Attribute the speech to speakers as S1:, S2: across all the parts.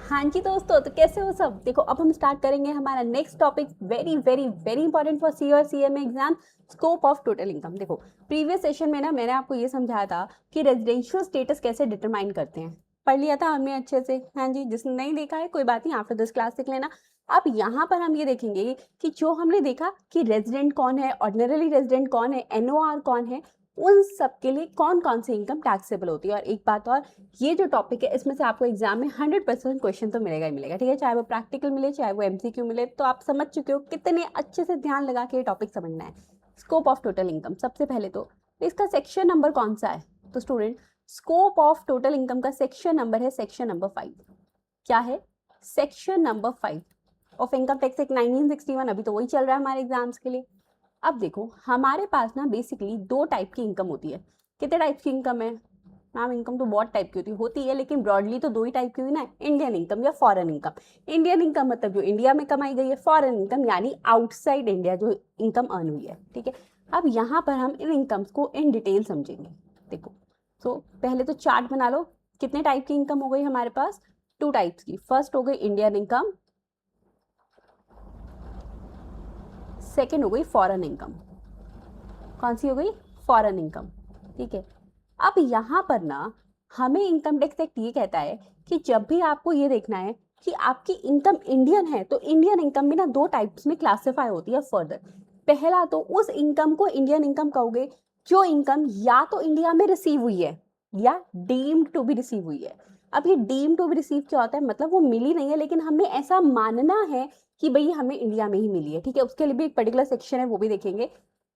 S1: हाँ जी दोस्तों, तो कैसे हो सब। देखो अब हम स्टार्ट करेंगे हमारा next topic, very very very important for C और CMA exam, scope of total income. देखो प्रीवियस सेशन में ना मैंने आपको ये समझाया था कि रेजिडेंशियल स्टेटस कैसे डिटरमाइन करते हैं। पढ़ लिया था हमने अच्छे से। हाँ जी, जिसने नहीं देखा है कोई बात नहीं, आफ्टर दिस क्लास देख लेना। अब यहाँ पर हम ये देखेंगे कि जो हमने देखा कि रेजिडेंट कौन है, ऑर्डिनरी रेजिडेंट कौन है, एनओआर कौन है, उन सब के लिए कौन कौन सी इनकम टैक्सेबल होती है। और एक बात और, ये जो टॉपिक है इसमें से आपको एग्जाम में 100% क्वेश्चन तो मिलेगा ही मिलेगा, ठीक है, चाहे वो प्रैक्टिकल मिले चाहे वो एमसीक्यू मिले। तो आप समझ चुके हो कितने अच्छे से ध्यान लगा के ये टॉपिक समझना है। स्कोप ऑफ टोटल इनकम, सबसे पहले तो इसका सेक्शन नंबर कौन सा है। तो student, scope of total income का सेक्शन नंबर है सेक्शन नंबर 5। क्या है? Section number 5 of income tax act 1961। अभी तो वही चल रहा है हमारे एग्जाम्स के लिए। अब देखो हमारे पास ना बेसिकली दो टाइप की इनकम होती है। कितने टाइप की इनकम है मैम? इनकम तो बहुत टाइप की होती है लेकिन ब्रॉडली तो दो ही टाइप की हुई ना, इंडियन इनकम या फॉरेन इनकम। इंडियन इनकम मतलब जो इंडिया में कमाई गई है, फॉरेन इनकम यानी आउटसाइड इंडिया जो इनकम अर्न हुई है, ठीक है। अब यहाँ पर हम इन इनकम्स को इन डिटेल समझेंगे। देखो तो पहले तो चार्ट बना लो। कितने टाइप की इनकम हो गई हमारे पास? टू टाइप्स की। फर्स्ट हो गई इंडियन इनकम, सेकेंड हो गई फॉरेन इनकम। कौन सी हो गई? फॉरेन इनकम, ठीक है। अब यहाँ पर ना हमें इनकम टैक्स एक्ट ये कहता है कि जब भी आपको ये देखना है कि आपकी इनकम इंडियन है तो इंडियन इनकम भी ना दो टाइप्स में क्लासिफाई होती है फर्दर। पहला तो उस इनकम को इंडियन इनकम कहोगे जो इनकम या तो इंडिया में रिसीव हुई है या डीम्ड टू बी रिसीव हुई है। अब ये डीम टू बी रिसीव क्या होता है? मतलब वो मिली नहीं है लेकिन हमें ऐसा मानना है कि भाई हमें इंडिया में ही मिली है, ठीक है। उसके लिए भी एक पर्टिकुलर सेक्शन है, वो भी देखेंगे।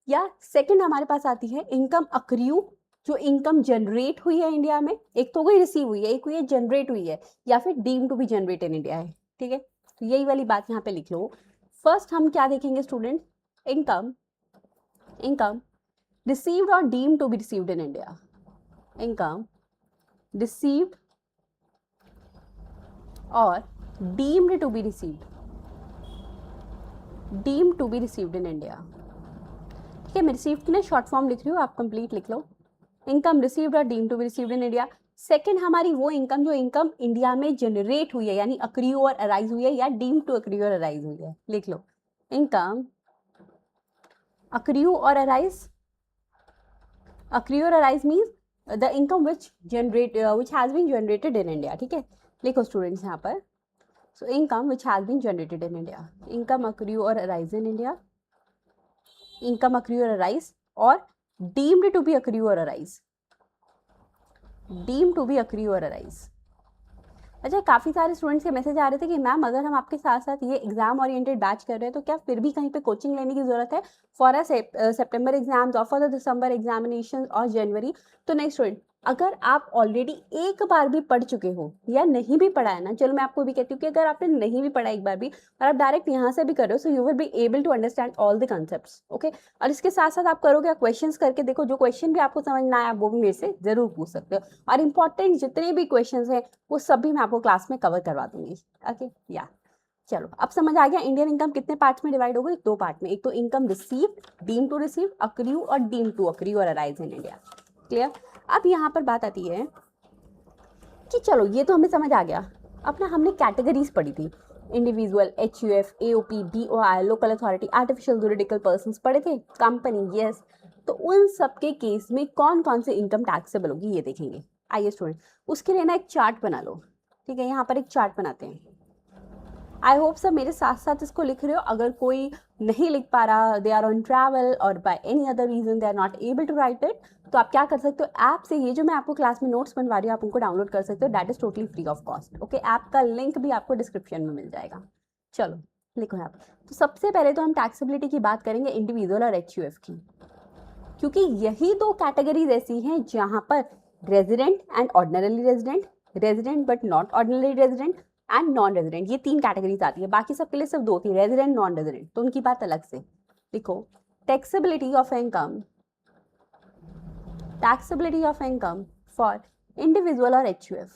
S1: या सेकंड हमारे पास आती है इनकम अक्रियू, जो इनकम जनरेट हुई है इंडिया में। एक तो कोई रिसीव हुई है, एक हुई है जनरेट हुई है, या फिर deem to be generate in India है, ठीक है। तो यही वाली बात यहाँ पे लिख लो। फर्स्ट हम क्या देखेंगे स्टूडेंट? इनकम, इनकम रिसीव्ड और deem to be received in India. Income received or deemed to be received, deemed to be received in India, ठीक है। मैं रिसीव्ड की ना शॉर्ट फॉर्म लिख रही हूँ, आप कंप्लीट लिख लो। इनकम रिसीव्ड और deem to be received in India. Second हमारी वो इनकम जो इनकम इंडिया में जनरेट हुई है यानी अक्रियू और अराइज हुई है या डीम टू अक्रियू और अराइज हुई है। लिख लो, income accrue or arise. Accrue or arise means the income which has been generated in India, ठीक है। लिखो स्टूडेंट्स यहाँ पर। So income which has been generated in India, income accrue or arise in India, income accrue or arise, or deemed to be accrue or arise, deem to be accrue or arise. अच्छा, काफ़ी सारे students के message आ रहे थे कि ma'am अगर हम आपके साथ साथ ये एग्जाम ओरिएंटेड बैच कर रहे हैं तो क्या फिर भी कहीं पे कोचिंग लेने की जरूरत है फॉर अ सेप्टेम्बर एग्जाम्स और फॉर द दिसंबर एग्जामिनेशन और जनवरी? तो नहीं स्टूडेंट, अगर आप ऑलरेडी एक बार भी पढ़ चुके हो या नहीं भी पढ़ा है ना, चलो मैं आपको भी कहती हूँ कि अगर आपने नहीं भी पढ़ा एक बार भी और आप डायरेक्ट यहाँ से भी कर रहे हो, so you will be able to understand all the concepts, okay. और इसके साथ साथ आप करोगे, क्वेश्चंस करके देखो, जो क्वेश्चन भी आपको समझ ना आया वो भी मेरे से जरूर पूछ सकते हो। और इंपॉर्टेंट जितने भी क्वेश्चंस हैं वो सब भी मैं आपको क्लास में कवर करवा दूंगी, ओके। या चलो अब समझ आ गया इंडियन इनकम कितने पार्ट्स में डिवाइड हो गई? दो पार्ट में। एक तो income receive, deem to receive, accrue or deem to अक्रियू or arise in India. Clear? अब यहाँ पर बात आती है कि चलो ये तो हमें समझ आ गया। अब ना हमने कैटेगरीज पढ़ी थी, individual, HUF, AOP, BOI, local authority, artificial juridical persons पढ़े थे, कंपनी, यस। तो उन सब के केस में कौन कौन से इनकम टैक्सेबल होगी ये देखेंगे। आइए स्टूडेंट, उसके लिए ना एक चार्ट बना लो, ठीक है। यहाँ पर एक चार्ट बनाते हैं। आई होप सब मेरे साथ साथ इसको लिख रहे हो। अगर कोई नहीं लिख पा रहा, दे आर ऑन ट्रैवल और by any other reason they are not able to write it, तो आप क्या कर सकते हो, ऐप से ये जो मैं आपको क्लास में नोट्स बनवा रही हूँ आप उनको डाउनलोड कर सकते हो। That is totally free of cost, okay. App का लिंक भी आपको डिस्क्रिप्शन में मिल जाएगा। चलो लिखो यहाँ पर। तो सबसे पहले तो हम टैक्सेबिलिटी की बात करेंगे इंडिविजुअल और एचयूएफ की, क्योंकि यही दो कैटेगरीज ऐसी हैं जहां पर resident and ordinary resident, resident but not ordinary resident and non resident, ये तीन कैटेगरीज आती है। बाकी सबके लिए सिर्फ दो थी, रेजिडेंट, नॉन रेजिडेंट, तो उनकी बात अलग से। देखो, taxability of income, taxability of income for individual और एचयूएफ,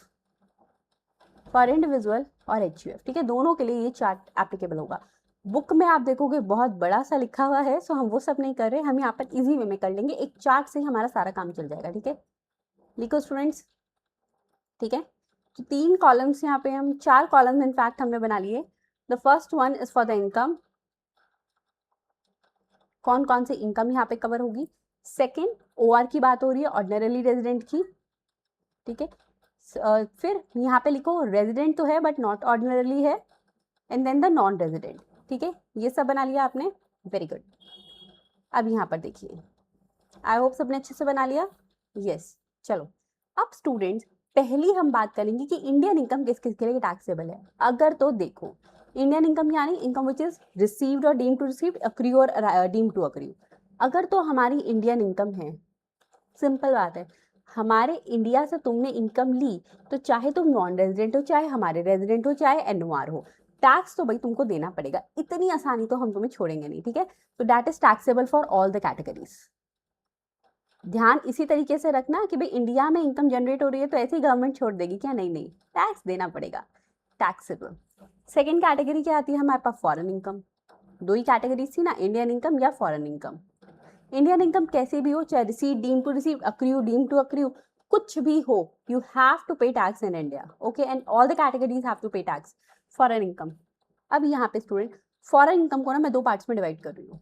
S1: फॉर इंडिविजुअल और एचयूएफ, ठीक है। दोनों के लिए ये चार्ट एप्लीकेबल होगा। बुक में आप देखोगे बहुत बड़ा सा लिखा हुआ है, सो हम वो सब नहीं कर रहे, हम यहाँ पर इजी वे में कर लेंगे। एक चार्ट से ही हमारा सारा काम चल जाएगा, ठीक है। लिखो स्टूडेंट्स, ठीक है। तो 3 कॉलम्स यहाँ पे हम 4 कॉलम्स इनफैक्ट हमने बना लिए। The first one is for the income, कौन कौन से इनकम यहाँ पे कवर होगी। सेकेंड, ओआर की बात हो रही है, ऑर्डिनरली रेजिडेंट की, ठीक है। फिर यहाँ पे लिखो रेजिडेंट तो है बट नॉट ऑर्डिनरली है, and then the non resident, ठीक है। ये सब बना लिया आपने, वेरी गुड। अब यहाँ पर देखिए, आई होप सबने अच्छे से बना लिया, यस। चलो अब स्टूडेंट्स पहली हम बात करेंगे कि इंडियन इनकम किस किस के लिए टैक्सेबल है। अगर तो देखो, इंडियन इनकम यानी income which is received or deemed to received, accrue और डीम्ड टू अक्रू। अगर तो हमारी इंडियन इनकम है, सिंपल बात है, हमारे इंडिया से तुमने इनकम ली तो चाहे तुम नॉन रेजिडेंट हो, चाहे हमारे रेजिडेंट हो, चाहे एनओआर हो, टैक्स तो भाई तुमको देना पड़ेगा। इतनी आसानी तो हम तुम्हें छोड़ेंगे नहीं, ठीक है। तो that is taxable for all the categories. ध्यान इसी तरीके से रखना कि भाई इंडिया में इनकम जनरेट हो रही है तो ऐसे ही गवर्नमेंट छोड़ देगी क्या, नहीं नहीं, टैक्स देना पड़ेगा, टैक्सेबल। सेकेंड कैटेगरी क्या आती है हमारे पास, फॉरेन इनकम। दो ही कैटेगरी थी ना, इंडियन इनकम या फॉरेन इनकम। इंडियन इनकम कैसे भी हो, चाहे receive, deem to receive, accrue, deem to accrue, कुछ भी हो, you have to pay tax in India, okay, and all the categories have to pay tax. Foreign income, अब यहाँ पे स्टूडेंट फॉरेन इनकम को ना मैं 2 पार्ट्स में डिवाइड कर रही हूँ।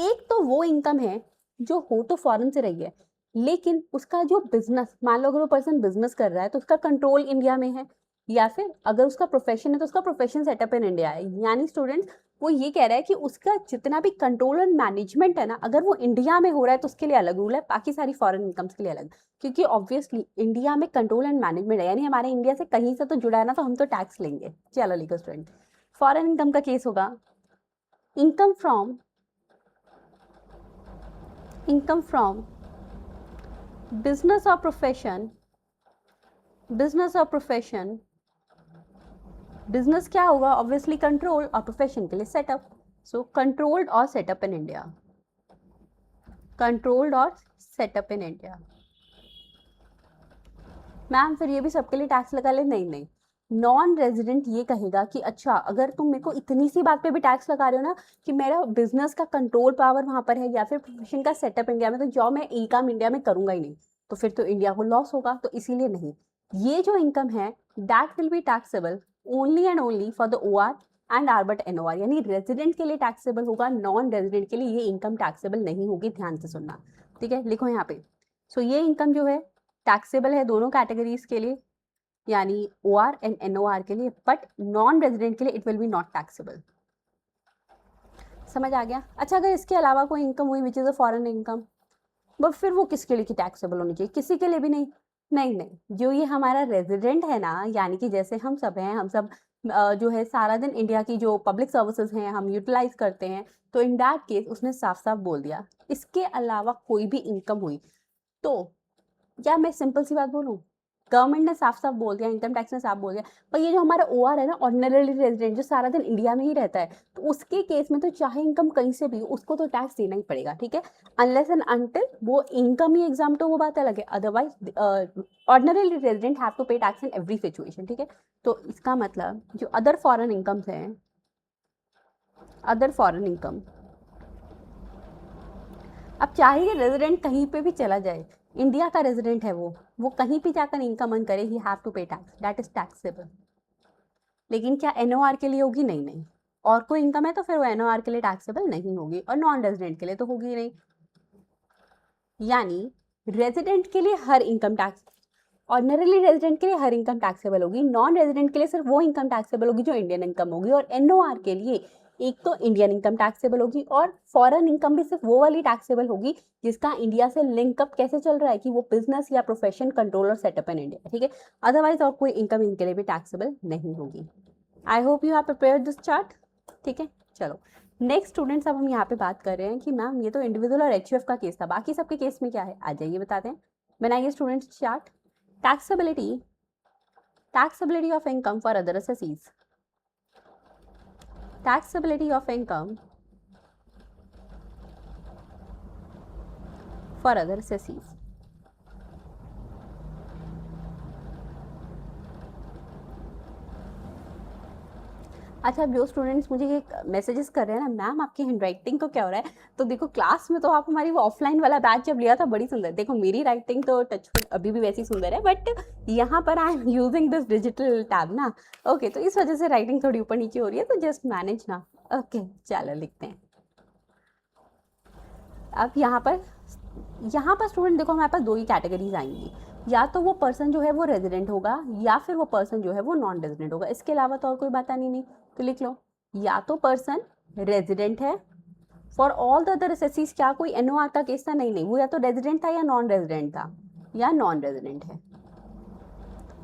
S1: एक तो वो इनकम है जो हो तो फॉरेन से रही है, लेकिन उसका जो बिजनेस, मान लो अगर वो पर्सन बिजनेस कर रहा है तो उसका कंट्रोल इंडिया में है, या फिर अगर उसका प्रोफेशन है तो उसका प्रोफेशन सेटअप इन इंडिया है। यानी स्टूडेंट्स वो ये कह रहा है कि उसका जितना भी कंट्रोल एंड मैनेजमेंट है ना, अगर वो इंडिया में हो रहा है तो उसके लिए अलग रूल है, बाकी सारी फॉरेन इनकम्स के लिए अलग। क्योंकि ऑब्वियसली इंडिया में कंट्रोल एंड मैनेजमेंट है, यानी हमारे इंडिया से कहीं से तो जुड़ा है ना, तो हम तो टैक्स लेंगे। चलो लिखो स्टूडेंट, फॉरेन इनकम का केस होगा income from business or profession, business क्या होगा, ऑब्वियसली कंट्रोल, और प्रोफेशन के लिए सेटअप। सो कंट्रोल्ड और सेटअप इन इंडिया, कंट्रोल्ड और सेटअप इन इंडिया। मैम फिर ये भी सबके लिए टैक्स लगा ले, नहीं नहीं, नॉन रेजिडेंट ये कहेगा कि अच्छा अगर तुम मेरे को इतनी सी बात पे भी टैक्स लगा रहे हो ना कि मेरा बिजनेस का कंट्रोल पावर वहां पर है या फिर प्रोफेशन का सेटअप इंडिया में, तो जॉब मैं ई काम इंडिया में करूंगा ही नहीं, तो फिर तो इंडिया को लॉस होगा, तो इसीलिए नहीं। ये जो इनकम है that will be taxable only and only for the OR and R but NOR, यानी रेजिडेंट के लिए टैक्सेबल होगा, नॉन रेजिडेंट के लिए ये इनकम टैक्सेबल नहीं होगी। ध्यान से सुनना, ठीक है, लिखो यहाँ पे। सो ये इनकम जो है टैक्सेबल है दोनों कैटेगरीज के लिए, यानी ओआर एंड एनओआर के लिए, बट नॉन रेजिडेंट के लिए it will be not taxable. समझ आ गया। अच्छा अगर इसके अलावा कोई इनकम हुई which is a foreign income, but फिर वो किसके लिए टैक्सेबल होनी चाहिए, किसी के लिए भी नहीं। नहीं नहीं, जो ये हमारा रेजिडेंट है ना, यानी कि जैसे हम सब हैं, हम सब जो है सारा दिन इंडिया की जो पब्लिक सर्विसेज हैं हम यूटिलाइज करते हैं, तो इन दैट केस उसने साफ साफ बोल दिया इसके अलावा कोई भी इनकम हुई तो, क्या मैं सिंपल सी बात बोलूं, गवर्नमेंट ने साफ साफ बोल दिया, इनकम टैक्स ने साफ बोल दिया, पर ये जो हमारा ओआर है ना, ऑर्डिनरी रेजिडेंट जो सारा दिन इंडिया में ही रहता है, तो उसके केस में तो चाहे इनकम कहीं से भी हो उसको तो टैक्स देना ही पड़ेगा, ठीक है, अनलेस एंड अनटिल वो इनकम ही एग्जाम, तो वो बात अलग है, otherwise ordinary resident have to pay tax in every situation, ठीक है। तो इसका मतलब जो अदर फॉरेन इनकम्स हैं, अदर फॉरेन इनकम, अब चाहे रेजिडेंट कहीं पे भी चला जाए, इंडिया का रेजिडेंट है वो कहीं भी जाकर इनकम अर्न करे, he have to pay tax, that is taxable. लेकिन क्या एनओआर के लिए होगी, नहीं नहीं, और कोई इनकम है तो फिर वो एनओआर के लिए टैक्सेबल नहीं होगी, और नॉन रेजिडेंट के लिए तो होगी नहीं। यानी रेजिडेंट के लिए हर इनकम टैक्स, ऑर्डिनरी रेजिडेंट के लिए हर इनकम टैक्सेबल होगी, नॉन रेजिडेंट के लिए सिर्फ वो इनकम टैक्सेबल होगी जो इंडियन इनकम होगी, और एनओआर के लिए एक तो इंडियन इनकम टैक्सेबल होगी और फॉरेन इनकम भी सिर्फ वो वाली टैक्सेबल होगी जिसका इंडिया से लिंकअप कैसे चल रहा है कि वो बिजनेस या प्रोफेशन कंट्रोल और सेटअप इन इंडिया, ठीक है। अदरवाइज और कोई इनकम इनके लिए भी टैक्सेबल नहीं होगी। I hope you have prepared this chart, ठीक है। चलो नेक्स्ट स्टूडेंट्स, अब हम यहाँ पे बात कर रहे हैं कि मैम ये तो इंडिविजुअल और एचयूएफ का केस था, बाकी सबके केस में क्या है, आ जाइए बताते हैं। बनाइए students chart. Taxability of income for other assessees. Taxability of income for other assessees. अच्छा, अब जो स्टूडेंट्स मुझे ये मैसेजेस कर रहे हैं ना, मैम आपकी हैंडराइटिंग को क्या हो रहा है, तो देखो क्लास में तो आप हमारी वो ऑफलाइन वाला बैच जब लिया था बड़ी सुंदर, देखो मेरी राइटिंग तो टचवुड अभी भी वैसी सुंदर है, बट यहाँ पर I am using this digital tab ना। ओके, तो इस वजह से राइटिंग थोड़ी ऊपर नीचे हो रही है, तो जस्ट मैनेज ना। ओके, चलो लिखते हैं। अब यहाँ पर स्टूडेंट देखो हमारे पास दो ही कैटेगरीज आएंगी, या तो वो पर्सन जो है वो रेजिडेंट होगा, या फिर वो पर्सन जो है वो नॉन रेजिडेंट होगा, इसके अलावा तो और कोई बात आनी नहीं। तो लिख लो, या तो पर्सन रेजिडेंट है, फॉर ऑल द अदर एसएससीज क्या कोई एनओआर का केस था? नहीं नहीं, वो या तो रेजिडेंट था या नॉन रेजिडेंट था, या नॉन रेजिडेंट है।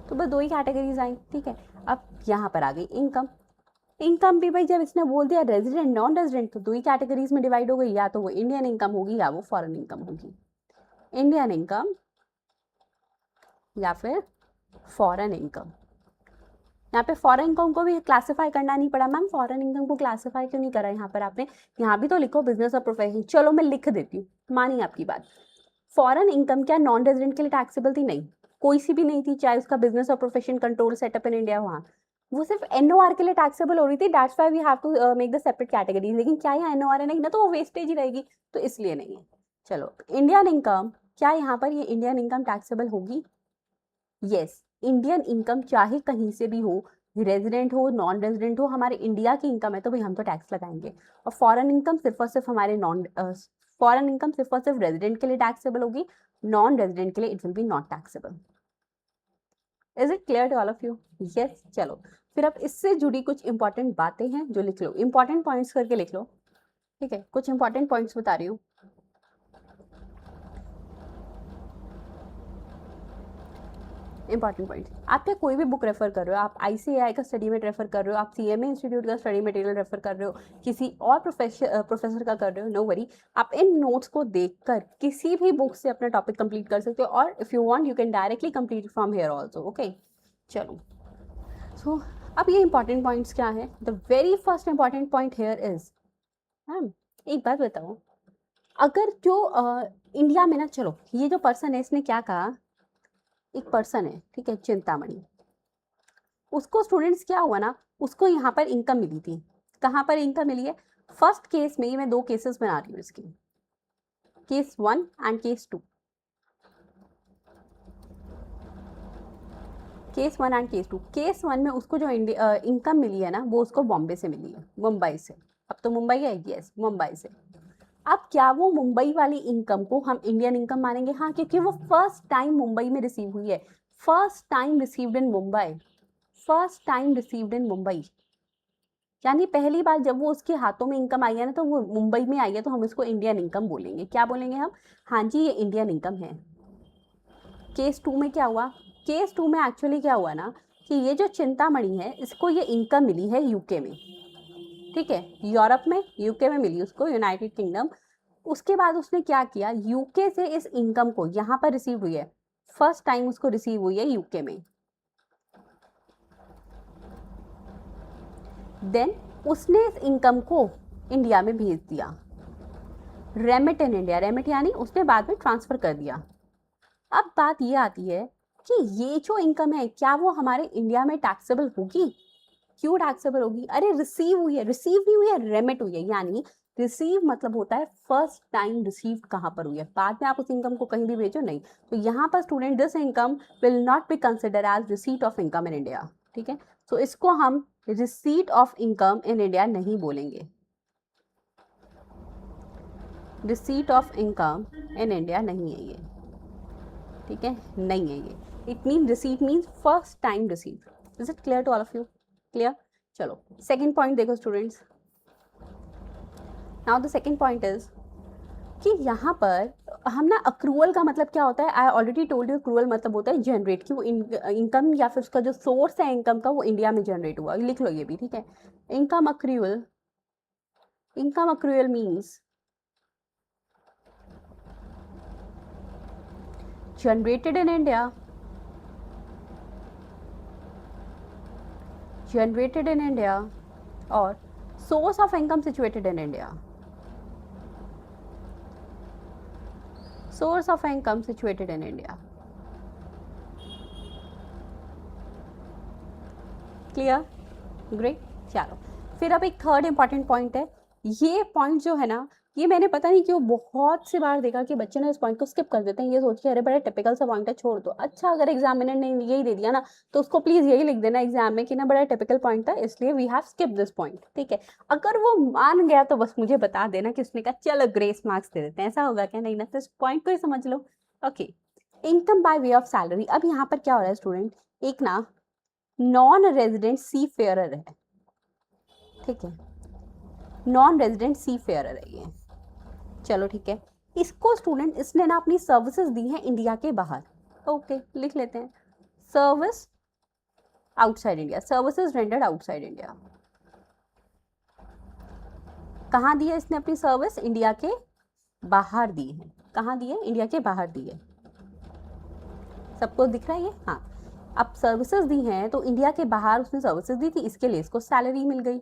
S1: तो बस दो ही कैटेगरीज आई, ठीक है। अब यहाँ पर आ गई इनकम। इनकम भी भाई जब इसने बोल दिया रेजिडेंट नॉन रेजिडेंट, तो दो ही कैटेगरीज में डिवाइड हो गई, या तो वो इंडियन इनकम होगी या वो फॉरेन इनकम होगी। इंडियन इनकम या फिर फॉरेन इनकम। यहाँ पे फॉरेन इनकम को भी क्लासिफाई करना नहीं पड़ा। मैम फॉरेन इनकम को क्लासिफाई क्यों नहीं करा यहाँ पर आपने? यहाँ भी तो लिखो बिजनेस और प्रोफेशन। चलो मैं लिख देती हूँ, मानी आपकी बात। फॉरेन इनकम क्या नॉन रेजिडेंट के लिए टैक्सेबल थी? नहीं, कोई सी भी नहीं थी, चाहे उसका बिजनेस और profession control setup in India, वहाँ वो सिर्फ एनओआर के लिए टैक्सेबल हो रही थी। That's why we have to make the separate category. लेकिन क्या यहाँ एनओआर है? नहीं ना, तो वो वेस्टेज ही रहेगी, तो इसलिए नहीं है। चलो, इंडियन इनकम, क्या यहाँ पर ये इंडियन इनकम टैक्सेबल होगी? यस, इंडियन इनकम चाहे कहीं से भी हो, रेजिडेंट हो नॉन रेजिडेंट हो, हमारे इंडिया की इनकम है तो भाई हम तो टैक्स लगाएंगे। और फॉरेन इनकम सिर्फ और सिर्फ हमारे फॉरेन इनकम सिर्फ और सिर्फ रेजिडेंट के लिए टैक्सेबल होगी, नॉन रेजिडेंट के लिए it will be not taxable. Is it clear to all of you? Yes. चलो फिर अब इससे जुड़ी कुछ इंपॉर्टेंट बातें हैं जो लिख लो, इंपॉर्टेंट पॉइंट्स करके लिख लो, ठीक है। कुछ इंपॉर्टेंट पॉइंट्स बता रही हूँ। इंपॉर्टेंट पॉइंट, आप क्या कोई भी बुक रेफर कर रहे हो, आप आईसीएआई का स्टडी मेट रेफर कर रहे हो, आप सीएमए इंस्टीट्यूट का स्टडी मटेरियल रेफर कर रहे हो, किसी और प्रोफेसर का कर रहे हो, नो वरी, आप इन नोट्स को देखकर किसी भी बुक से अपना टॉपिक कंप्लीट कर सकते हो, और if you want you can directly complete from here also. Okay, चलो। सो अब ये इंपॉर्टेंट पॉइंट्स क्या है? The very first important point here is, ma'am एक बात बताओ, अगर जो इंडिया में ना, चलो ये जो पर्सन है इसने क्या कहा, एक पर्सन है, ठीक है, चिंतामणि, उसको स्टूडेंट्स क्या हुआ ना, उसको यहाँ पर इनकम मिली थी। कहाँ पर इनकम मिली है? फर्स्ट केस में, मैं दो केसेस बना रही हूँ इसकी, case 1 and case 2। Case 1 and case 2। Case 1 में उसको जो इनकम मिली है ना, वो उसको बॉम्बे से मिली है, मुंबई से। अब तो मुंबई है, यस मुंबई से। अब क्या वो मुंबई वाली इनकम को हम इंडियन इनकम मानेंगे? हाँ, क्योंकि वो फर्स्ट टाइम मुंबई में रिसीव हुई है, first time received in Mumbai, first time received in Mumbai, यानी पहली बार जब वो उसके हाथों में इनकम आई है ना, तो वो मुंबई में आई है, तो हम इसको इंडियन इनकम बोलेंगे। क्या बोलेंगे हम? हाँ जी, ये इंडियन इनकम है। केस 2 में क्या हुआ? केस 2 में एक्चुअली क्या हुआ ना, कि ये जो चिंतामणि है, इसको ये इनकम मिली है यूके में, ठीक है, यूरोप में, यूके में मिली उसको, यूनाइटेड किंगडम। उसके बाद उसने क्या किया, यूके से इस इनकम को यहाँ पर रिसीव हुई है, फर्स्ट टाइम उसको रिसीव हुई है यूके में। देन उसने इस इनकम को इंडिया में भेज दिया, रेमिट इन इंडिया, रेमिट यानी उसने बाद में ट्रांसफर कर दिया। अब बात ये आती है कि ये जो इनकम है, क्या वो हमारे इंडिया में टैक्सेबल होगी? क्यों टैक्सेबल होगी? अरे रिसीव हुई है, रिसीव नहीं हुई है, रेमिट हुई है, यानी रिसीव मतलब होता है फर्स्ट टाइम रिसीव कहाँ पर हुई है, बाद में आप उस इनकम को कहीं भी भेजो नहीं। तो यहाँ पर student this income will not be consider as receipt of income in India, ठीक है। तो इसको हम receipt of income in India नहीं बोलेंगे, receipt of income in India नहीं है ये, ठीक है, नहीं है ये। It mean receipt means first time receive. Is it clear to all of you? Clear? चलो सेकेंड पॉइंट देखो students. Now the second point is कि यहाँ पर हम ना, अक्रूवल का मतलब क्या होता है? I already told you, accrual मतलब होता है जनरेट, कि वो इनकम या फिर उसका जो सोर्स है इनकम का, वो इंडिया में जनरेट हुआ। लिख लो ये भी, ठीक है। Income accrual, income accrual means generated in India, generated in India, or source of income situated in India, source of income situated in India. Clear? Great. चलो फिर अब एक थर्ड इंपॉर्टेंट पॉइंट है। ये पॉइंट जो है ना, ये मैंने पता नहीं क्यों बहुत सी बार देखा कि बच्चे ना इस पॉइंट को स्किप कर देते हैं, ये सोच के अरे बड़ा टिपिकल सा पॉइंट है छोड़ दो। अच्छा, अगर एग्जामिनर ने यही दे दिया ना तो उसको प्लीज यही लिख देना एग्जाम में कि ना बड़ा टिपिकल पॉइंट था इसलिए we have skip this point, ठीक है। अगर वो मान गया तो बस मुझे बता देना कि उसने कहा चलो ग्रेस मार्क्स दे देते हैं, ऐसा होगा क्या? नहीं ना, तो इस पॉइंट को ही समझ लो। Okay, income by way of salary. अब यहाँ पर क्या हो रहा है स्टूडेंट, एक ना नॉन रेजिडेंट सी फेयरर है, ठीक है, नॉन रेजिडेंट सी फेयरर है ये। चलो ठीक है, इसको स्टूडेंट इसने ना अपनी सर्विसेज दी हैं इंडिया के बाहर। ओके, लिख लेते हैं service outside India, services rendered outside India. कहाँ दी है इसने अपनी सर्विस? इंडिया के बाहर दी है। कहाँ दी है? इंडिया के बाहर दी है। सबको दिख रहा है ये? हाँ, अब सर्विसेज दी हैं तो इंडिया के बाहर उसने सर्विसेज दी थी, इसके लिए इसको सैलरी मिल गई।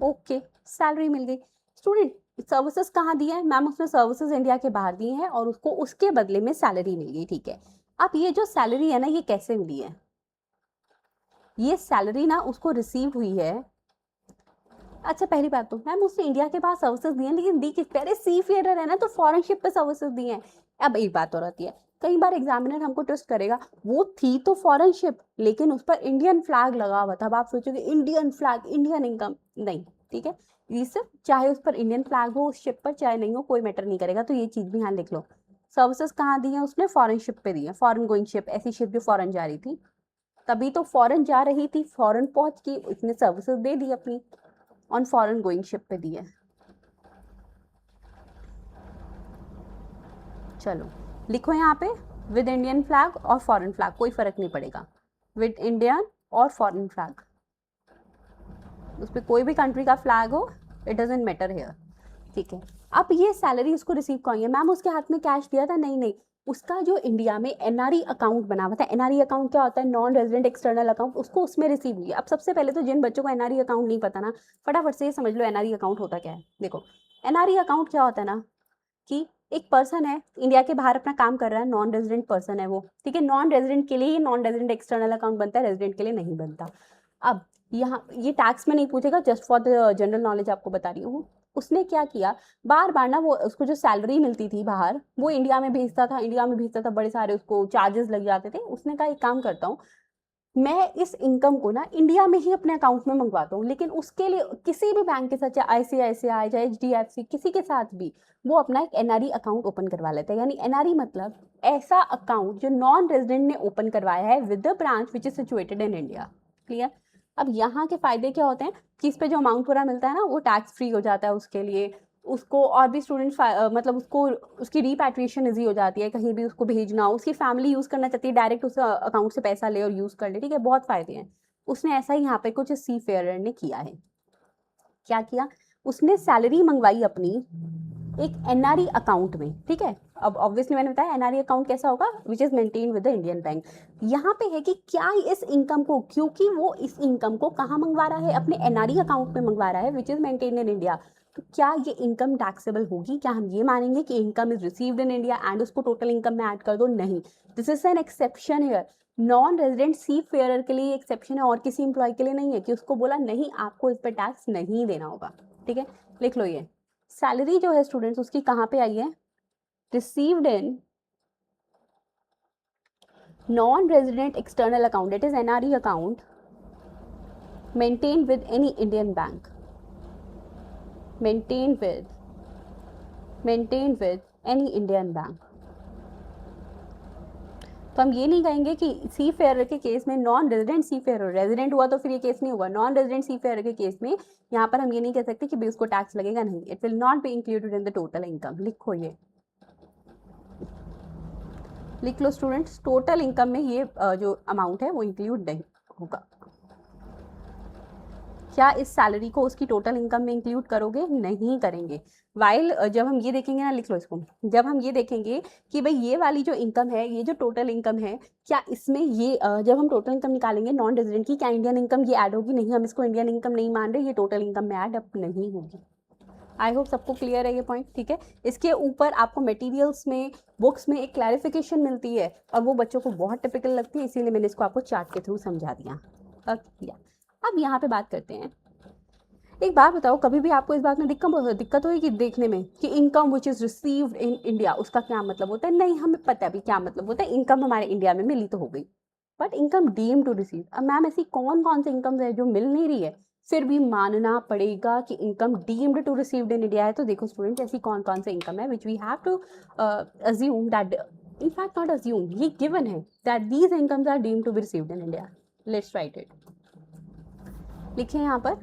S1: ओके, सैलरी मिल गई। स्टूडेंट सर्विसेज कहाँ दी है? मैम उसने सर्विसेज इंडिया के बाहर दी हैं और उसको उसके बदले में सैलरी मिल गई, ठीक है। अब ये जो सैलरी है ना, ये कैसे मिली है? ये सैलरी ना उसको रिसीव हुई है। अच्छा, पहली बात तो मैम उसने इंडिया के बाहर सर्विसेज दी हैं, लेकिन दी किस पे? सी फेयरर है ना, तो फॉरेन शिप पे सर्विसेज दी हैं। अब एक बात और आती है, कई बार एग्जामिनर हमको ट्विस्ट करेगा, वो थी तो फॉरेन शिप लेकिन उस पर इंडियन फ्लैग लगा हुआ था। अब आप सोचोगे इंडियन फ्लैग इंडियन इनकम, नहीं, ठीक है। ये सिर्फ चाहे उस पर इंडियन फ्लैग हो उस शिप पर चाहे नहीं हो, कोई मैटर नहीं करेगा, तो ये चीज भी यहाँ लिख लो। सर्विसेज कहाँ दी है उसने? फॉरेन शिप पे दी है, फॉरेन गोइंग शिप, ऐसी शिप जो फॉरेन जा रही थी, तभी तो फॉरेन जा रही थी, फॉरेन पहुंच के उसने सर्विसेज दे दी अपनी, ऑन फॉरेन गोइंग शिप पे दी है। चलो लिखो यहाँ पे विद इंडियन फ्लैग और फॉरेन फ्लैग, कोई फर्क नहीं पड़ेगा, विद इंडियन और फॉरेन फ्लैग, उस पर कोई भी कंट्री का फ्लैग हो, इट डजेंट मैटर हियर, ठीक है। अब ये सैलरी उसको रिसीव कौन है? मैम उसके हाथ में कैश दिया था? नहीं नहीं, उसका जो इंडिया में एनआरई अकाउंट बना हुआ था। एनआरई अकाउंट क्या होता है? नॉन रेजिडेंट एक्सटर्नल अकाउंट, उसको उसमें रिसीव हुई। अब सबसे पहले तो जिन बच्चों को एनआरई अकाउंट नहीं पता ना, फटाफट से ये समझ लो एनआरई अकाउंट होता क्या है। देखो एनआरई अकाउंट क्या होता है ना, कि एक पर्सन है इंडिया के बाहर अपना काम कर रहा है, नॉन रेजिडेंट पर्सन है वो, ठीक है। नॉन रेजिडेंट के लिए ही नॉन रेजिडेंट एक्सटर्नल अकाउंट बनता है, रेजिडेंट के लिए नहीं बनता। अब यहाँ ये टैक्स में नहीं पूछेगा, just for the general knowledge आपको बता रही हूँ। उसने क्या किया, बार बार ना वो उसको जो सैलरी मिलती थी बाहर वो इंडिया में भेजता था, इंडिया में भेजता था, बड़े सारे उसको चार्जेस लग जाते थे। उसने कहा एक काम करता हूँ, मैं इस इनकम को ना इंडिया में ही अपने अकाउंट में मंगवाता हूँ, लेकिन उसके लिए किसी भी बैंक के साथ, चाहे आईसीआईसीआई चाहे एचडीएफसी, किसी के साथ भी वो अपना एक एनआरई अकाउंट ओपन करवा लेता है। यानी एनआरई मतलब ऐसा अकाउंट जो नॉन रेजिडेंट ने ओपन करवाया है with the branch which is situated in India. Clear? अब यहाँ के फायदे क्या होते हैं कि इस पे जो अमाउंट पूरा मिलता है ना वो टैक्स फ्री हो जाता है उसके लिए, उसको और भी स्टूडेंट मतलब उसको उसकी रिपैट्रिएशन इजी हो जाती है, कहीं भी उसको भेजना हो, उसकी फैमिली यूज़ करना चाहती है डायरेक्ट उस अकाउंट से पैसा ले और यूज़ कर ले, ठीक है, बहुत फायदे हैं। उसने ऐसा ही यहाँ पे कुछ सी फेयरर ने किया है। क्या किया? उसने सैलरी मंगवाई अपनी एक एनआरई अकाउंट में, ठीक है। अब ऑब्वियसली मैंने बताया एनआरई अकाउंट कैसा होगा, which is maintain with the Indian bank. यहाँ पे है कि क्या इस इनकम को, क्योंकि वो इस इनकम को कहाँ मंगवा रहा है? अपने एनआरई अकाउंट में मंगवा रहा है which is maintain in India, तो क्या ये इनकम टैक्सेबल होगी? क्या हम ये मानेंगे कि income is received in India and उसको टोटल इनकम में ऐड कर दो? नहीं, this is an exception here. Non resident seafarer के लिए एक्सेप्शन है और किसी इंप्लॉय के लिए नहीं है, कि उसको बोला नहीं आपको इस पर टैक्स नहीं देना होगा, ठीक है। लिख लो ये सैलरी जो है स्टूडेंट्स उसकी कहाँ पे आई है? Received in non resident external account, it is NRE account maintain with any Indian bank, maintain with any Indian bank. तो हम ये नहीं कहेंगे कि सी फेयरर के केस में नॉन रेजिडेंट सी फेयरर, रेजिडेंट हुआ तो फिर ये केस नहीं होगा। नॉन रेजिडेंट सी फेयरर के केस में यहाँ पर हम ये नहीं कह सकते कि उसको टैक्स लगेगा, नहीं, it will not be included in the total income. लिखो ये, लिख लो स्टूडेंट्स, टोटल इनकम में ये जो अमाउंट है वो इंक्लूड नहीं होगा। क्या इस सैलरी को उसकी टोटल इनकम में इंक्लूड करोगे? नहीं करेंगे। वाइल जब हम ये देखेंगे ना, लिख लो इसको, जब हम ये देखेंगे कि भाई ये वाली जो इनकम है, ये जो टोटल इनकम है, क्या इसमें ये जब हम टोटल इनकम निकालेंगे नॉन रेजिडेंट की, क्या इंडियन इनकम ये ऐड होगी? नहीं, हम इसको इंडियन इनकम नहीं मान रहे, ये टोटल इनकम में ऐड अप नहीं होगी। आई होप सबको क्लियर है ये पॉइंट, ठीक है। इसके ऊपर आपको मटेरियल्स में, बुक्स में एक क्लैरिफिकेशन मिलती है और वो बच्चों को बहुत टिपिकल लगती है, इसीलिए मैंने इसको आपको चार्ट के थ्रू समझा दिया। अब यहाँ पे बात करते हैं एक बात बताओ, कभी भी आपको इस बात में दिक्कत होगी देखने में कि income which is received in India उसका क्या मतलब होता है? नहीं, हमें पता है भी क्या मतलब होता है। इनकम हमारे इंडिया में मिली तो हो गई, but income deem to receive, अब मैम ऐसी कौन कौन सी इनकम है जो मिल नहीं रही है फिर भी मानना पड़ेगा कि income deemed to received in India है? तो देखो स्टूडेंट, ऐसी कौन कौन सी इनकम है which we have to assume that, in fact not assume, ये given है that these incomes are deemed to be received in India. Let's write it. लिखे यहाँ पर,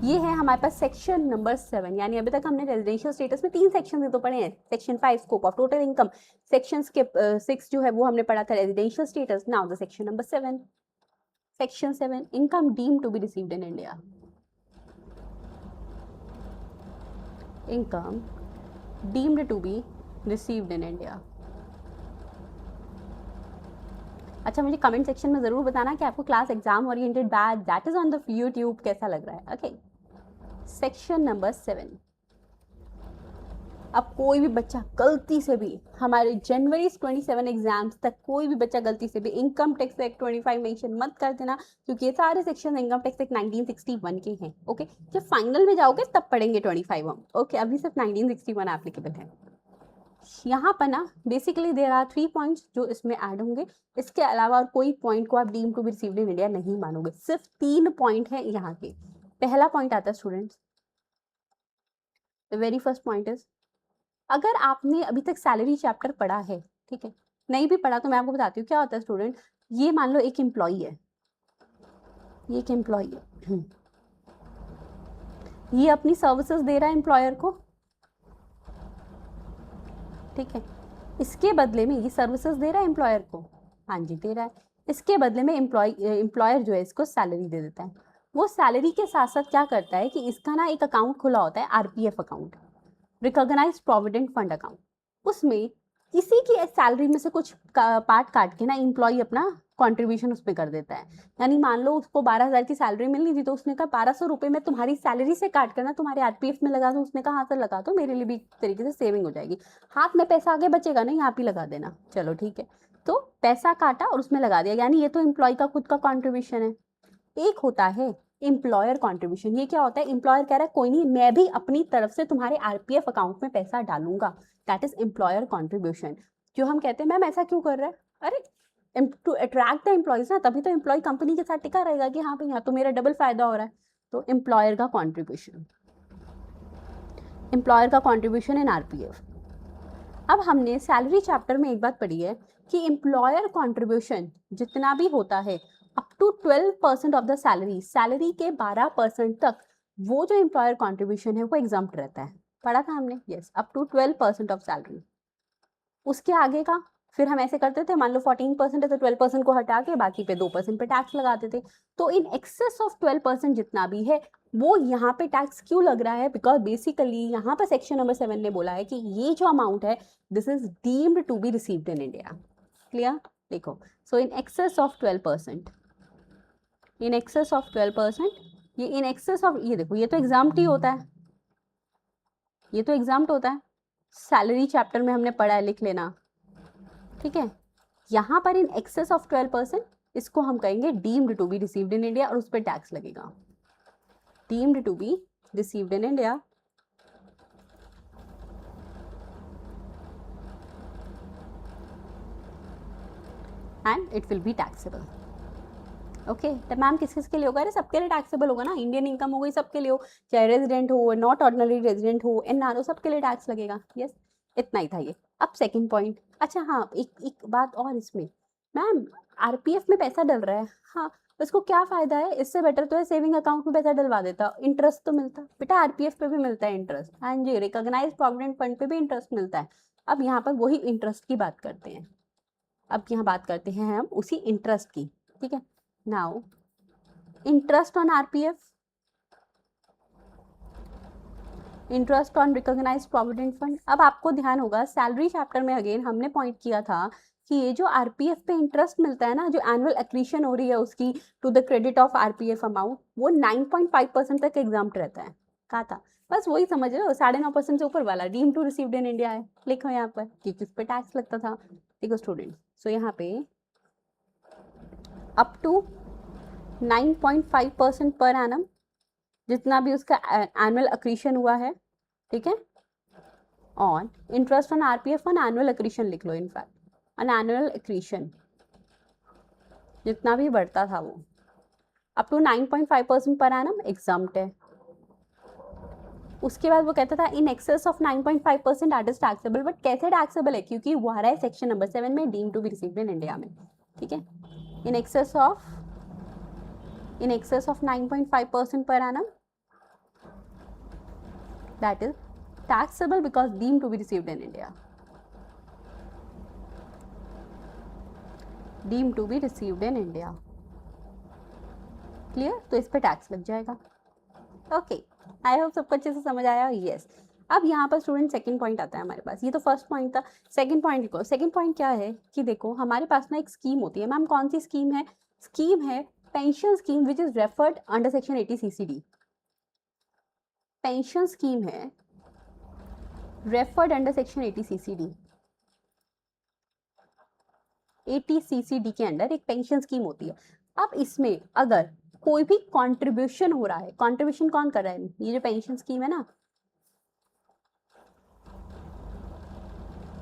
S1: ये है हमारे पास सेक्शन नंबर 7, यानी अभी तक हमने रेजिडेंशियल स्टेटस में 3 सेक्शन तो पढ़े हैं। Section 5 scope of total income, section के 6 जो है वो हमने पढ़ा था residential status. Now the section number 7, section 7 income deemed to be received in India. Income deemed to be received in India. अच्छा, मुझे कमेंट सेक्शन में जरूर बताना कि आपको class exam oriented batch that is on the YouTube कैसा लग रहा है। Okay, section number 7। अब कोई भी बच्चा गलती से भी हमारे जनवरी 27 एग्जाम्स तक कोई भी बच्चा गलती से भी इनकम टैक्स एक्ट 25 मेंशन मत कर देना, क्योंकि ये सारे सेक्शन इनकम टैक्स एक्ट 1961 के हैं। ओके, जब फाइनल में जाओगे तब पढ़ेंगे 25 हम। ओके, अभी सिर्फ 1961 एप्लीकेबल है। यहाँ पर ना बेसिकली देयर आर 3 पॉइंट्स जो इसमें ऐड होंगे। इसके अलावा और कोई पॉइंट को आप deem to be received in India नहीं मानोगे। सिर्फ 3 पॉइंट है यहाँ के। पहला पॉइंट आता है students, the very first point is, अगर आपने अभी तक सैलरी चैप्टर पढ़ा है, ठीक है, नहीं भी पढ़ा तो मैं आपको बताती हूँ क्या होता है स्टूडेंट। ये मान लो एक एम्प्लॉई है, ये एक एम्प्लॉई है, ये अपनी सर्विसेज दे रहा है एम्प्लॉयर को, ठीक है, इसके बदले में ये सर्विसेज दे रहा है एम्प्लॉयर को, हाँ जी दे रहा है। इसके बदले में एम्प्लॉयर जो है इसको सैलरी दे देता है। वो सैलरी के साथ साथ क्या करता है कि इसका ना एक अकाउंट खुला होता है, RPF account, recognise provident fund account. उसमें किसी की सैलरी में से कुछ पार्ट काट के ना एम्प्लॉय अपना कंट्रीब्यूशन उसमें कर देता है। यानी मान लो उसको 12,000 की सैलरी मिलनी थी, तो उसने कहा 1200 रुपये में तुम्हारी सैलरी से काट कर ना तुम्हारे आरपीएफ में लगा दो। उसने कहा हाँ सर लगा दो, मेरे लिए भी एक तरीके से सेविंग हो जाएगी, हाथ में पैसा आगे बचेगा नहीं, आप ही लगा देना। चलो ठीक है, तो पैसा काटा और उसमें लगा दिया, यानी ये तो एम्प्लॉय का खुद का कॉन्ट्रीब्यूशन है। एक होता है एम्प्लॉयर कंट्रीब्यूशन। ये क्या होता है, एम्प्लॉयर कह रहा है कोई नहीं, मैं भी अपनी तरफ से तुम्हारे आरपीएफ अकाउंट में पैसा डालूंगा, दैट इज एम्प्लॉयर कंट्रीब्यूशन। जो हम कहते हैं मैम ऐसा क्यों कर रहा है, अरे टू अट्रैक्ट द एम्प्लॉयज ना, तभी तो एम्प्लॉय कंपनी के साथ टिका रहेगा कि हाँ भाई यहाँ तो मेरा डबल फायदा हो रहा है। तो एम्प्लॉयर का कॉन्ट्रीब्यूशन, एम्प्लॉयर का कॉन्ट्रीब्यूशन इन आरपीएफ। अब हमने सैलरी चैप्टर में एक बात पढ़ी है कि एम्प्लॉयर कॉन्ट्रीब्यूशन जितना भी होता है up to 12% of the salary, salary के 12% तक वो जो एम्प्लॉयर कॉन्ट्रीब्यूशन है वो एग्जाम्प्ट रहता है। पढ़ा था हमने, yes, up to 12% of salary. उसके आगे का फिर हम ऐसे करते थे, मान लो 14% है तो 12% को हटा के बाकी पे 2% पे टैक्स लगाते थे। तो इन एक्सेस ऑफ 12% जितना भी है वो यहाँ पे टैक्स क्यों लग रहा है, बिकॉज बेसिकली यहाँ पर सेक्शन नंबर 7 ने बोला है कि ये जो अमाउंट है this is deemed to be received in India. Clear, देखो, so in excess of 12%, in excess of 12%, ये इन एक्सेस ऑफ, ये देखो ये तो एग्जाम्प्ट ही होता है, ये तो एग्जाम्प्ट होता है, सैलरी चैप्टर में हमने पढ़ा है, लिख लेना, ठीक है। यहाँ पर इन एक्सेस ऑफ 12% इसको हम कहेंगे deemed to be received in India और उस पर टैक्स लगेगा, deemed to be received in India. And it will be taxable. Okay, तो मैम किस किस के लिए होगा? अरे सबके लिए टैक्सेबल होगा ना, इंडियन इनकम हो गई सबके लिए हो, चाहे रेजिडेंट हो, नॉट ऑर्डिनरी रेजिडेंट हो, एनआर हो, सबके लिए टैक्स लगेगा। यस, इतना ही था ये। अब सेकंड पॉइंट, अच्छा हाँ, एक बात और इसमें, मैम आरपीएफ में पैसा डल रहा है, हाँ उसको क्या फायदा है? इससे बेटर तो है सेविंग अकाउंट में पैसा डलवा देता, इंटरेस्ट तो मिलता। बेटा आरपीएफ पे भी मिलता है इंटरेस्ट, हाँ जी, रिकॉग्नाइज प्रोविडेंट फंड पे भी इंटरेस्ट मिलता है। अब यहाँ पर वही इंटरेस्ट की बात करते हैं, अब यहाँ बात करते हैं हम उसी इंटरेस्ट की, ठीक है। Now interest on RPF, interest on recognised provident fund. अब आपको ध्यान होगा सैलरी चैप्टर में अगेन हमने पॉइंट किया था कि ये जो आरपीएफ पे इंटरेस्ट मिलता है ना, जो एनुअल एक्रीशन हो रही है उसकी to the credit of RPF amount, वो 9.5% तक एग्जाम्प्ट रहता है। कहा था, बस वही समझ रहे हो, 9.5% से ऊपर वाला deem to received in India है। लिखो यहाँ पर कि किस पे टैक्स लगता था। देखो स्टूडेंट, सो यहाँ पे अप टू 9.5% पर एनम जितना भी उसका एनुअल अक्रीशन हुआ है, ठीक है, on interest on RPF on annual accretion लिख लो, इनफैक्ट ऑन एनुअल अक्रीशन जितना भी बढ़ता था वो up to 9.5% per annum exempt है। उसके बाद वो कहता था इन excess of 9.5% that is taxable, but कैसे टैक्सेबल है, क्योंकि वो आ रहा है सेक्शन नंबर 7 में, deem to be received in India में, ठीक है। In excess of 9.5% per annum that is taxable because deemed to be received in India, deemed to be received in India, clear. तो इस पे टैक्स लग जाएगा। Okay, I hope सबको अच्छे से समझ आया। यस, अब यहाँ पर स्टूडेंट सेकंड पॉइंट आता है हमारे पास। ये तो फर्स्ट पॉइंट था, सेकंड पॉइंट लिखो। सेकंड पॉइंट क्या है कि देखो हमारे पास ना एक स्कीम होती है। मैम कौन सी स्कीम है? स्कीम है pension scheme which is referred under section 80 CCD. Pension scheme है referred under section 80 CCD. 80 CCD के अंडर एक पेंशन स्कीम होती है। अब इसमें अगर कोई भी कंट्रीब्यूशन हो रहा है, कंट्रीब्यूशन कौन कर रहा है? ये जो पेंशन स्कीम है ना,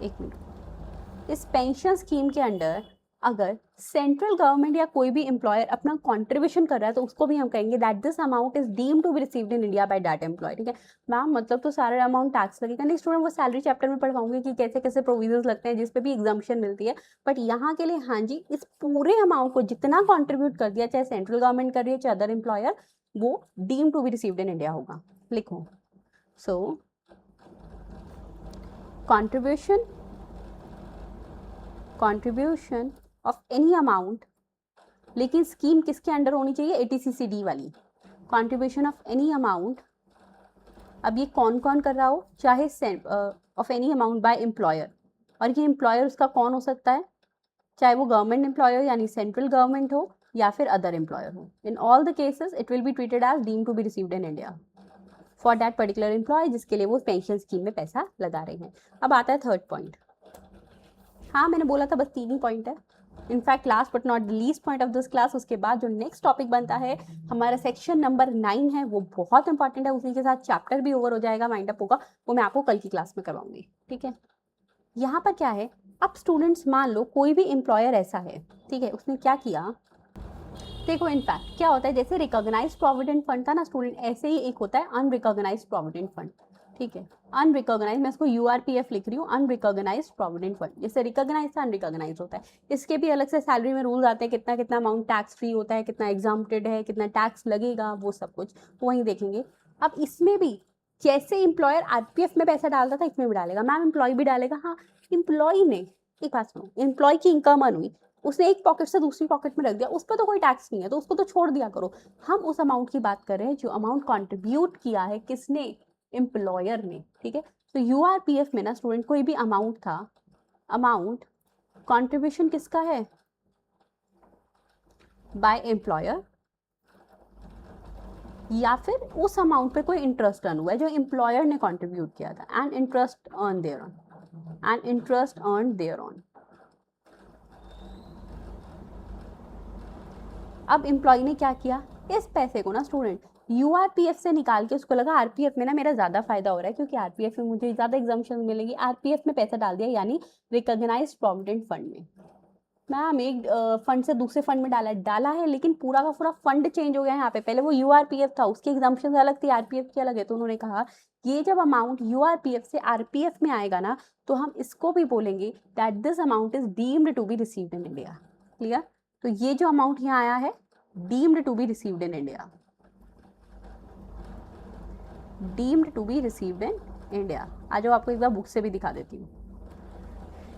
S1: एक मिनट, इस पेंशन स्कीम के अंडर अगर सेंट्रल गवर्नमेंट या कोई भी एम्प्लॉयर अपना कंट्रीब्यूशन कर रहा है तो उसको भी हम कहेंगे that this amount is deemed to be received in India by that employ, ठीक है। मैम मतलब तो सारा अमाउंट टैक्स लगेगा? नहीं स्टूडेंट, वो सैलरी चैप्टर में पढ़वाऊंगी कि कैसे कैसे प्रोविजंस लगते हैं जिसपे भी एग्जाम्पशन मिलती है। बट यहाँ के लिए हाँ जी, इस पूरे अमाउंट को जितना कॉन्ट्रीब्यूट कर दिया, चाहे सेंट्रल गवर्नमेंट कर रही है चाहे अदर एम्प्लॉयर, वो deemed to be received in India होगा। लिखो, so contribution of any amount, लेकिन स्कीम किसके अंडर होनी चाहिए? 80 सीसीडी वाली। contribution of any amount, अब ये कौन कौन कर रहा हो, चाहे of any amount by employer, और ये एम्प्लॉयर उसका कौन हो सकता है? चाहे वो गवर्नमेंट एम्प्लॉयर यानी सेंट्रल गवर्नमेंट हो या फिर अदर एम्प्लॉयर हो। In all the cases it will be treated as deemed to be received in India for that particular employ जिसके लिए वो पेंशन स्कीम में पैसा लगा रहे हैं। अब आता है थर्ड पॉइंट। हाँ मैंने बोला था बस 3 ही पॉइंट है। In fact last but not the least point of this class, उसके बाद जो नेक्स्ट टॉपिक बनता है हमारा सेक्शन नंबर 9 है, वो बहुत इंपॉर्टेंट है। उसी के साथ चैप्टर भी ओवर हो जाएगा, माइंड अप होगा, वो मैं आपको कल की क्लास में करवाऊंगी, ठीक है। यहाँ पर क्या है, अब स्टूडेंट्स मान लो कोई भी एम्प्लॉयर ऐसा है, ठीक है, उसने क्या किया, देखो इनफैक्ट क्या होता है, जैसे रिकॉग्नाइज्ड प्रोविडेंट फंड था ना स्टूडेंट, ऐसे ही एक होता है अनरिकॉग्नाइज्ड प्रोविडेंट फंड, ठीक है। अनरिकॉग्नाइज, मैं इसको यूआरपीएफ लिख रही हूँ, अनरिकॉग्नाइज्ड प्रोविडेंट फंड। जैसे रिकॉग्नाइज था अनरिकॉग्नाइज होता है। इसके भी अलग से सैलरी में रूल्स आते हैं, कितना कितना अमाउंट टैक्स फ्री होता है, कितना एग्जाम्प्टेड है, कितना टैक्स लगेगा, वो सब कुछ वहीं देखेंगे। अब इसमें भी जैसे एम्प्लॉयर आरपीएफ में पैसा डालता था इसमें भी डालेगा। मैम एम्प्लॉय भी डालेगा? हाँ, एम्प्लॉय ने, एक बात सुनो, एम्प्लॉय की इनकम अर्न हुई, उसने एक पॉकेट से दूसरी पॉकेट में रख दिया, उस पर तो कोई टैक्स नहीं है, तो उसको तो छोड़ दिया करो। हम उस अमाउंट की बात कर रहे हैं जो अमाउंट कंट्रीब्यूट किया है किसने? एम्प्लॉयर ने, ठीक है। तो यूआरपीएफ में ना स्टूडेंट कोई भी अमाउंट था, अमाउंट कंट्रीब्यूशन किसका है? बाय एम्प्लॉयर, या फिर उस अमाउंट पे कोई इंटरेस्ट अर्न हुआ है जो एम्प्लॉयर ने कंट्रीब्यूट किया था, and interest earn there on, and interest earn there on. अब एम्प्लॉय ने क्या किया, इस पैसे को ना स्टूडेंट यूआरपीएफ से निकाल के, उसको लगा आरपीएफ में ना मेरा ज्यादा फायदा हो रहा है क्योंकि आरपीएफ में मुझे ज्यादा एग्जाम्पशन मिलेंगी, आरपीएफ में पैसा डाल दिया, यानी रिकॉग्नाइज्ड प्रोविडेंट फंड में। मैम एक फंड से दूसरे फंड में डाला है लेकिन पूरा का पूरा फंड चेंज हो गया है। यहाँ पे पहले वो यूआरपीएफ था, उसकी एग्जाम्पशन अलग थी, आरपीएफ की अलग है। तो उन्होंने कहा ये जब अमाउंट यूआरपीएफ से आरपीएफ में आएगा ना, तो हम इसको भी बोलेंगे that this amount is deemed to be received in India. Clear? तो ये जो अमाउंट यहाँ आया है deemed to be received in India, deemed to be received in India. आ जाओ आपको एक बार बुक से भी दिखा देती हूँ,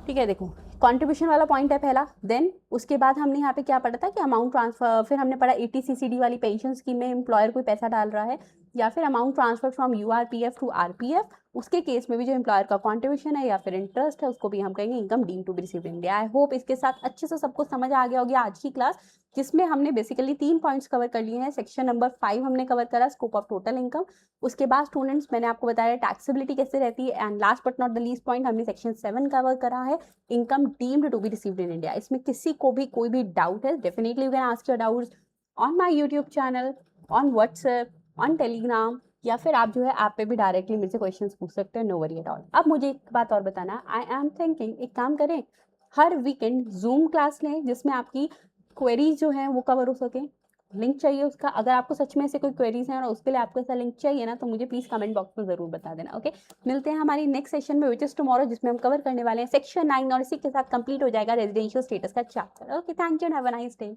S1: ठीक है। देखो कंट्रीब्यूशन वाला पॉइंट है पहला, देन उसके बाद हमने यहाँ पे क्या पढ़ा था कि अमाउंट ट्रांसफर, फिर हमने पढ़ा 80 सीसीडी वाली पेंशन स्कीम में एम्प्लॉयर कोई पैसा डाल रहा है, या फिर amount transfer from URPF to RPF, उसके केस में भी जो एम्प्लॉयर का कंट्रीब्यूशन है या फिर इंटरेस्ट है उसको भी हम कहेंगे income deemed to be received in India. I hope इसके साथ अच्छे से सबको समझ आ गया होगी आज की क्लास, जिसमें हमने बेसिकली 3 पॉइंट्स कवर कर लिए हैं। सेक्शन नंबर 5 हमने कवर करा, स्कोप ऑफ टोटल इनकम। उसके बाद स्टूडेंट्स मैंने आपको बताया टैक्सेबिलिटी कैसे रहती है, and last but not the least point हमने सेक्शन 7 कवर करा है, income deemed to be received in India. इसमें किसी को भी कोई भी डाउट है, definitely you can ask your doubts on my YouTube channel, on WhatsApp, on Telegram, या फिर आप जो है ऐप पे भी डायरेक्टली मेरे से क्वेश्चंस पूछ सकते हो, नो वरी एट ऑल। अब मुझे एक बात और बताना, आई एम थिंकिंग एक काम करें, हर वीकेंड जूम क्लास लें जिसमें आपकी क्वेरीज जो हैं वो कवर हो सके। लिंक चाहिए उसका, अगर आपको सच में ऐसे कोई क्वेरीज हैं और उसके लिए आपको ऐसा लिंक चाहिए ना, तो मुझे प्लीज कमेंट बॉक्स में जरूर बता देना। ओके, मिलते हैं हमारी नेक्स्ट सेशन में विच इज टुमारो, जिसमें हम कवर करने वाले हैं सेक्शन 9 और इसी के साथ कंप्लीट हो जाएगा रेजिडेंशियल स्टेटस का chapter. Okay, thank you and have a nice day.